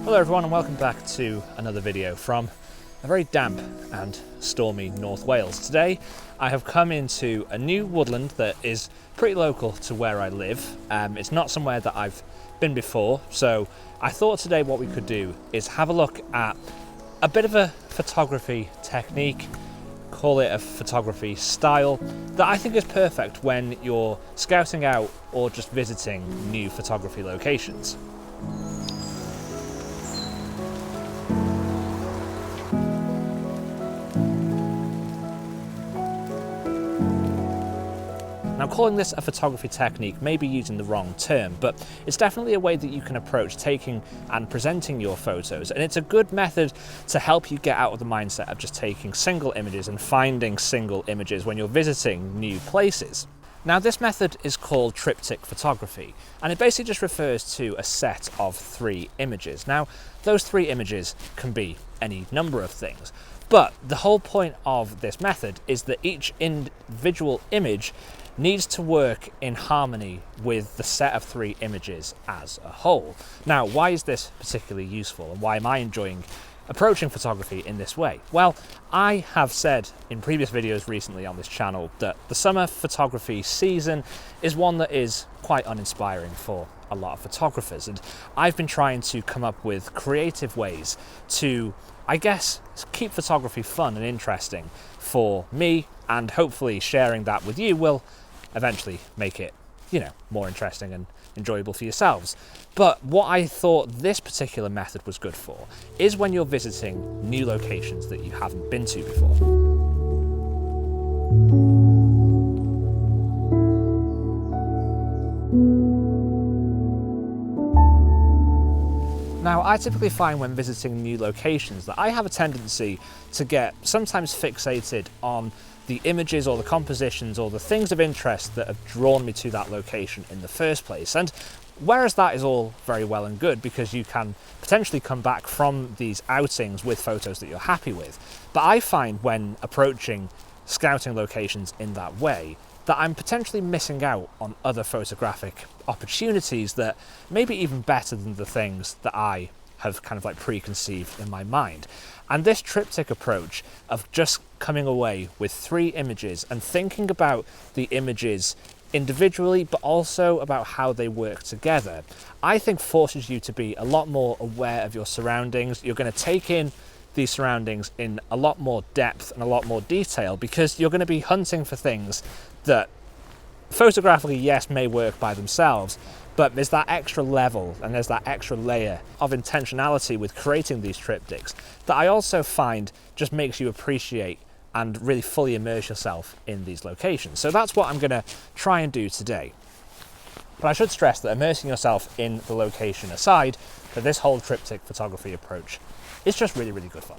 Hello everyone and welcome back to another video from a very damp and stormy North Wales. Today I have come into a new woodland that is pretty local to where I live. It's not somewhere that I've been before, so I thought today what we could do is have a look at a bit of a photography technique, call it a photography style, that I think is perfect when you're scouting out or just visiting new photography locations. Now, calling this a photography technique may be using the wrong term, but it's definitely a way that you can approach taking and presenting your photos, and it's a good method to help you get out of the mindset of just taking single images and finding single images when you're visiting new places. Now, this method is called triptych photography, and it basically just refers to a set of 3 images. Now, those 3 images can be any number of things, but the whole point of this method is that each individual image needs to work in harmony with the set of 3 images as a whole. Now, why is this particularly useful, and why am I enjoying approaching photography in this way? Well, I have said in previous videos recently on this channel that the summer photography season is one that is quite uninspiring for a lot of photographers, and I've been trying to come up with creative ways to, I guess, keep photography fun and interesting for me, and hopefully sharing that with you will eventually make it, more interesting and enjoyable for yourselves. But what I thought this particular method was good for is when you're visiting new locations that you haven't been to before. Now, I typically find when visiting new locations that I have a tendency to get sometimes fixated on the images or the compositions or the things of interest that have drawn me to that location in the first place. And whereas that is all very well and good because you can potentially come back from these outings with photos that you're happy with, but I find when approaching scouting locations in that way that I'm potentially missing out on other photographic opportunities that may be even better than the things that I have kind of like preconceived in my mind. And this triptych approach of just coming away with 3 images and thinking about the images individually, but also about how they work together, I think forces you to be a lot more aware of your surroundings. You're going to take in these surroundings in a lot more depth and a lot more detail because you're going to be hunting for things that photographically, yes, may work by themselves, but there's that extra level and there's that extra layer of intentionality with creating these triptychs that I also find just makes you appreciate and really fully immerse yourself in these locations. So that's what I'm going to try and do today. But I should stress that immersing yourself in the location aside, that this whole triptych photography approach is just really, really good fun.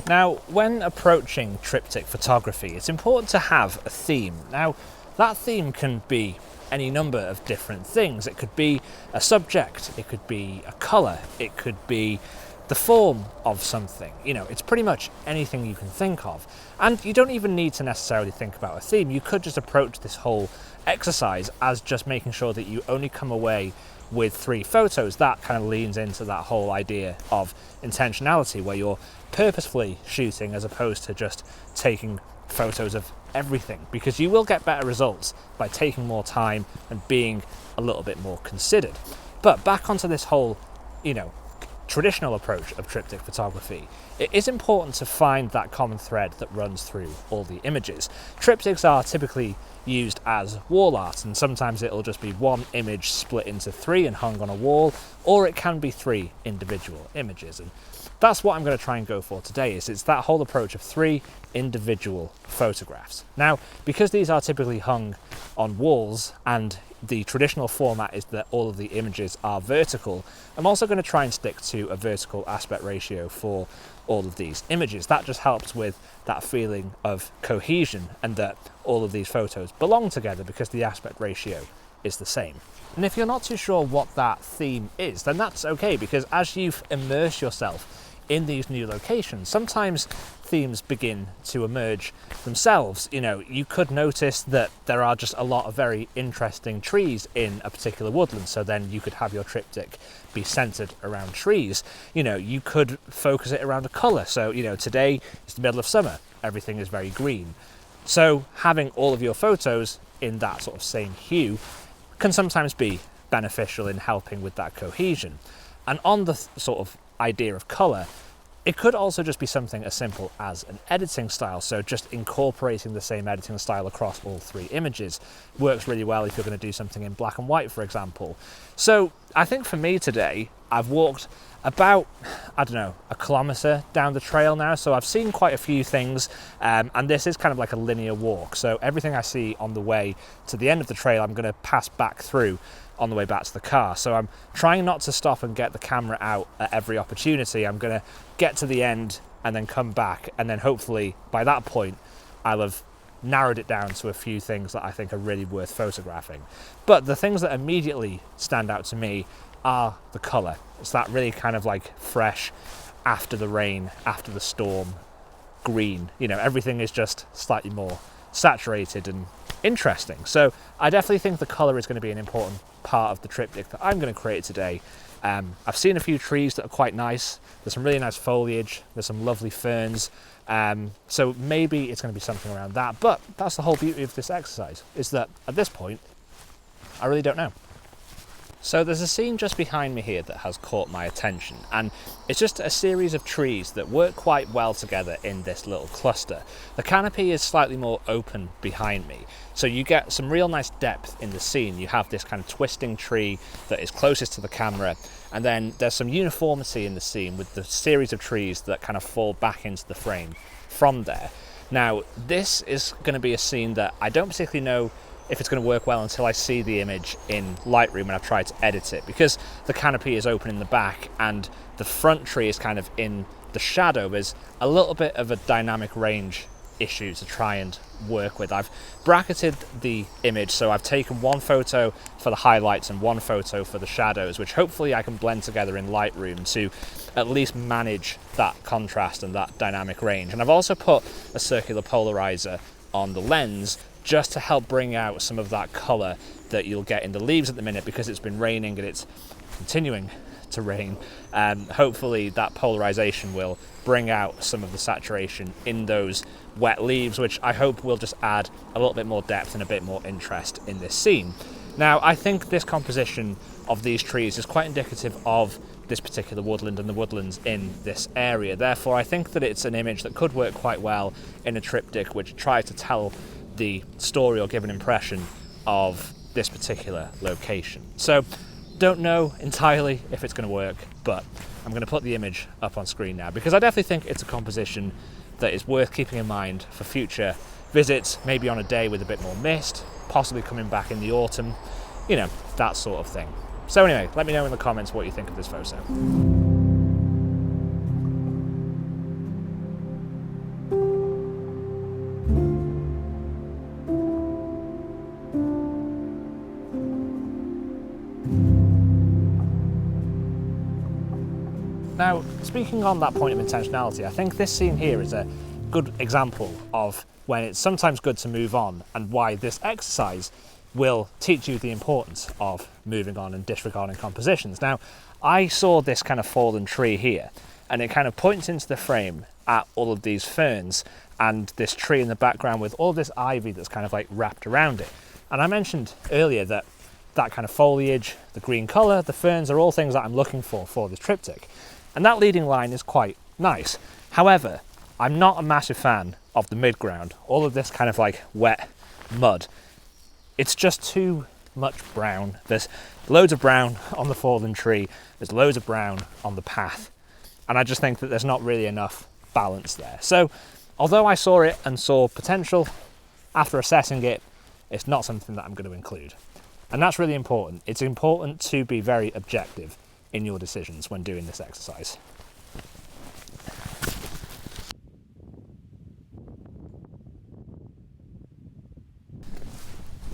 Now, when approaching triptych photography, it's important to have a theme. Now, that theme can be any number of different things. It could be a subject, it could be a colour, it could be the form of something. It's pretty much anything you can think of. And you don't even need to necessarily think about a theme. You could just approach this whole exercise as just making sure that you only come away with 3 photos. That kind of leans into that whole idea of intentionality, where you're purposefully shooting as opposed to just taking photos of everything, because you will get better results by taking more time and being a little bit more considered. But back onto this whole, traditional approach of triptych photography, it is important to find that common thread that runs through all the images. Triptychs are typically used as wall art, and sometimes it'll just be 1 image split into 3 and hung on a wall, or it can be 3 individual images. And that's what I'm going to try and go for today. It's that whole approach of 3 individual photographs. Now, because these are typically hung on walls and the traditional format is that all of the images are vertical, I'm also going to try and stick to a vertical aspect ratio for all of these images. That just helps with that feeling of cohesion and that all of these photos belong together because the aspect ratio is the same. And if you're not too sure what that theme is, then that's okay, because as you immerse yourself in these new locations, sometimes themes begin to emerge themselves. You know, you could notice that there are just a lot of very interesting trees in a particular woodland, so then you could have your triptych be centered around trees. You know, you could focus it around a color. So, you know, today is the middle of summer, everything is very green. So having all of your photos in that sort of same hue can sometimes be beneficial in helping with that cohesion. And on the sort of idea of color, it could also just be something as simple as an editing style. So just incorporating the same editing style across all three images works really well if you're going to do something in black and white, for example. So I think for me today, I've walked about, I don't know, a kilometre down the trail now. So I've seen quite a few things, and this is kind of like a linear walk. So everything I see on the way to the end of the trail, I'm going to pass back through on the way back to the car. So I'm trying not to stop and get the camera out at every opportunity. I'm going to get to the end and then come back, and then hopefully by that point I'll have narrowed it down to a few things that I think are really worth photographing. But the things that immediately stand out to me are the colour. It's that really kind of like fresh, after the rain, after the storm, green. You know, everything is just slightly more saturated and interesting. So I definitely think the colour is going to be an important part of the triptych that I'm going to create today. I've seen a few trees that are quite nice. There's some really nice foliage. There's some lovely ferns. So maybe it's going to be something around that. But that's the whole beauty of this exercise, is that at this point, I really don't know. So there's a scene just behind me here that has caught my attention, and it's just a series of trees that work quite well together in this little cluster. The canopy is slightly more open behind me, so you get some real nice depth in the scene. You have this kind of twisting tree that is closest to the camera, and then there's some uniformity in the scene with the series of trees that kind of fall back into the frame from there. Now, this is going to be a scene that I don't particularly know if it's going to work well until I see the image in Lightroom and I've tried to edit it, because the canopy is open in the back and the front tree is kind of in the shadow. There's a little bit of a dynamic range issue to try and work with. I've bracketed the image, so I've taken one photo for the highlights and one photo for the shadows, which hopefully I can blend together in Lightroom to at least manage that contrast and that dynamic range. And I've also put a circular polarizer on the lens just to help bring out some of that colour that you'll get in the leaves at the minute, because it's been raining and it's continuing to rain. Hopefully that polarization will bring out some of the saturation in those wet leaves, which I hope will just add a little bit more depth and a bit more interest in this scene. Now, I think this composition of these trees is quite indicative of this particular woodland and the woodlands in this area. Therefore, I think that it's an image that could work quite well in a triptych which tries to tell the story or give an impression of this particular location. So don't know entirely if it's going to work, but I'm going to put the image up on screen now, because I definitely think it's a composition that is worth keeping in mind for future visits, maybe on a day with a bit more mist, possibly coming back in the autumn, you know, that sort of thing. So anyway, let me know in the comments what you think of this photo. Now, speaking on that point of intentionality, I think this scene here is a good example of when it's sometimes good to move on, and why this exercise will teach you the importance of moving on and disregarding compositions. Now, I saw this kind of fallen tree here, and it kind of points into the frame at all of these ferns and this tree in the background with all this ivy that's kind of like wrapped around it. And I mentioned earlier that that kind of foliage, the green colour, the ferns are all things that I'm looking for this triptych. And that leading line is quite nice. However, I'm not a massive fan of the midground, all of this kind of like wet mud. It's just too much brown. There's loads of brown on the fallen tree, there's loads of brown on the path, and I just think that there's not really enough balance there. So although I saw it and saw potential, after assessing it, it's not something that I'm going to include. And that's really important. It's important to be very objective in your decisions when doing this exercise.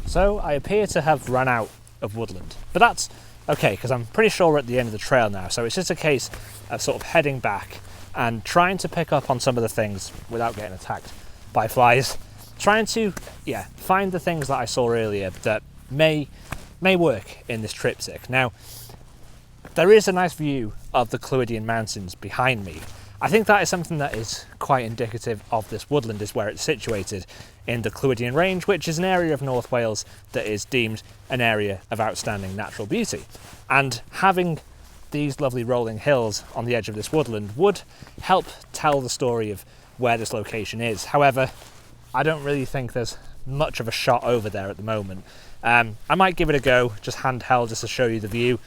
So I appear to have run out of woodland, but that's okay, because I'm pretty sure we're at the end of the trail now, so it's just a case of sort of heading back and trying to pick up on some of the things without getting attacked by flies. Trying to, find the things that I saw earlier that may work in this triptych. Now, there is a nice view of the Clwydian Mountains behind me. I think that is something that is quite indicative of this woodland, is where it's situated in the Clwydian Range, which is an area of North Wales that is deemed an area of outstanding natural beauty. And having these lovely rolling hills on the edge of this woodland would help tell the story of where this location is. However, I don't really think there's much of a shot over there at the moment. I might give it a go, just handheld, just to show you the view,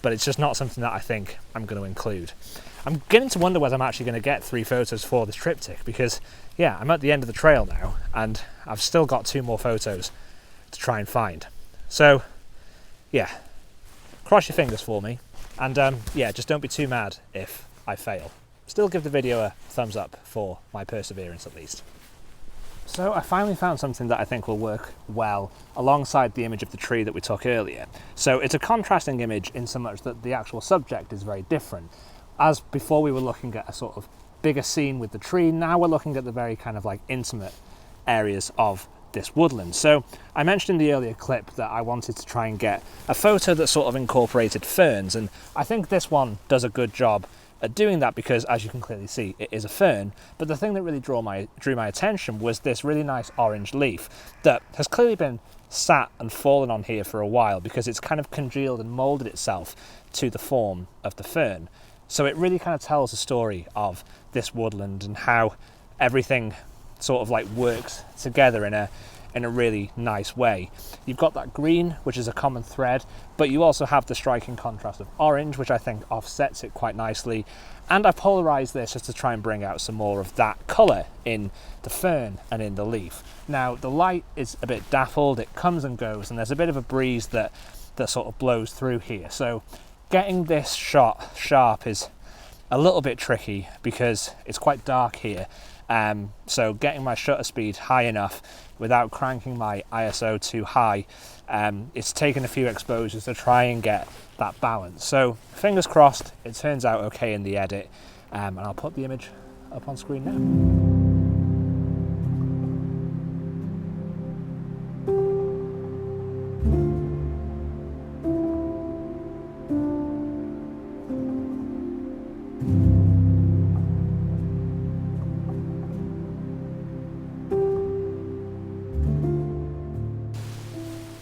but it's just not something that I think I'm going to include. I'm getting to wonder whether I'm actually going to get 3 photos for this triptych, because I'm at the end of the trail now and I've still got 2 more photos to try and find. So cross your fingers for me, and just don't be too mad if I fail. Still give the video a thumbs up for my perseverance at least. So I finally found something that I think will work well alongside the image of the tree that we took earlier. So it's a contrasting image in so much that the actual subject is very different. As before we were looking at a sort of bigger scene with the tree, now we're looking at the very kind of like intimate areas of this woodland. So I mentioned in the earlier clip that I wanted to try and get a photo that sort of incorporated ferns, and I think this one does a good job at doing that, because as you can clearly see, it is a fern. But the thing that really drew my attention was this really nice orange leaf that has clearly been sat and fallen on here for a while, because it's kind of congealed and molded itself to the form of the fern. So it really kind of tells the story of this woodland and how everything sort of like works together in a really nice way. You've got that green, which is a common thread, but you also have the striking contrast of orange, which I think offsets it quite nicely. And I've polarized this just to try and bring out some more of that color in the fern and in the leaf. Now, the light is a bit dappled, it comes and goes, and there's a bit of a breeze that sort of blows through here. So getting this shot sharp is a little bit tricky because it's quite dark here. So getting my shutter speed high enough without cranking my ISO too high, it's taken a few exposures to try and get that balance. So fingers crossed it turns out okay in the edit, and I'll put the image up on screen now.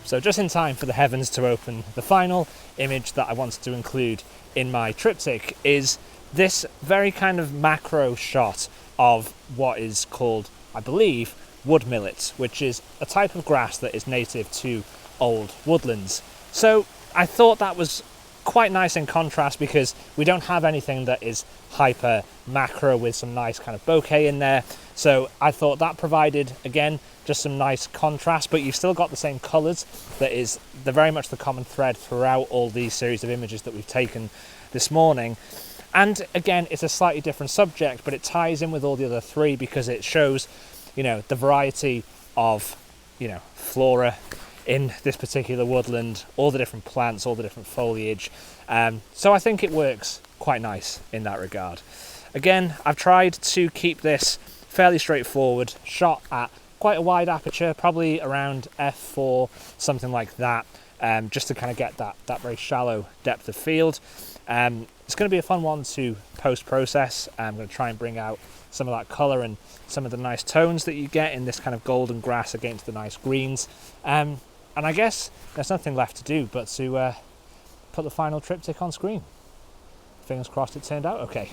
So just in time for the heavens to open, the final image that I wanted to include in my triptych is this very kind of macro shot of what is called, I believe, wood millet, which is a type of grass that is native to old woodlands. So I thought that was quite nice in contrast, because we don't have anything that is hyper macro with some nice kind of bokeh in there. So I thought that provided, again, just some nice contrast, but you've still got the same colours. They're very much the common thread throughout all these series of images that we've taken this morning. And again, it's a slightly different subject, but it ties in with all the other 3 because it shows, the variety of, flora in this particular woodland, all the different plants, all the different foliage. So I think it works quite nice in that regard. Again, I've tried to keep this fairly straightforward, shot at quite a wide aperture, probably around f4, something like that, just to kind of get that very shallow depth of field. It's going to be a fun one to post-process. I'm going to try and bring out some of that colour and some of the nice tones that you get in this kind of golden grass against the nice greens. And I guess there's nothing left to do but to put the final triptych on screen. Fingers crossed it turned out okay.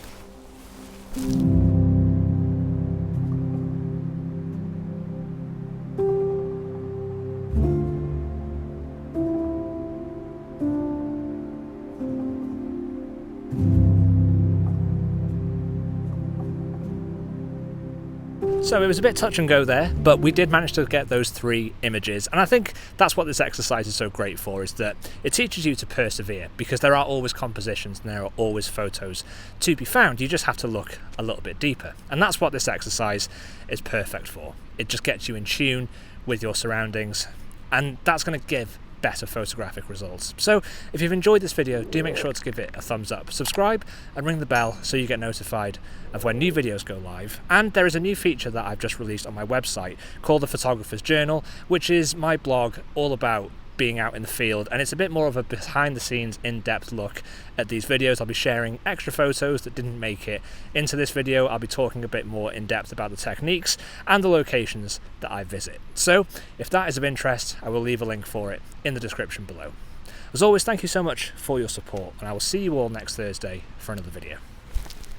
So it was a bit touch and go there, but we did manage to get those 3 images, and I think that's what this exercise is so great for, is that it teaches you to persevere, because there are always compositions and there are always photos to be found. You just have to look a little bit deeper, and that's what this exercise is perfect for. It just gets you in tune with your surroundings, and that's going to give better photographic results. So if you've enjoyed this video, do make sure to give it a thumbs up, subscribe and ring the bell so you get notified of when new videos go live. And there is a new feature that I've just released on my website called the Photographer's Journal, which is my blog all about being out in the field, and it's a bit more of a behind the scenes in-depth look at these videos. I'll be sharing extra photos that didn't make it into this video. I'll be talking a bit more in depth about the techniques and the locations that I visit. So if that is of interest, I will leave a link for it in the description below. As always, thank you so much for your support, and I will see you all next Thursday for another video.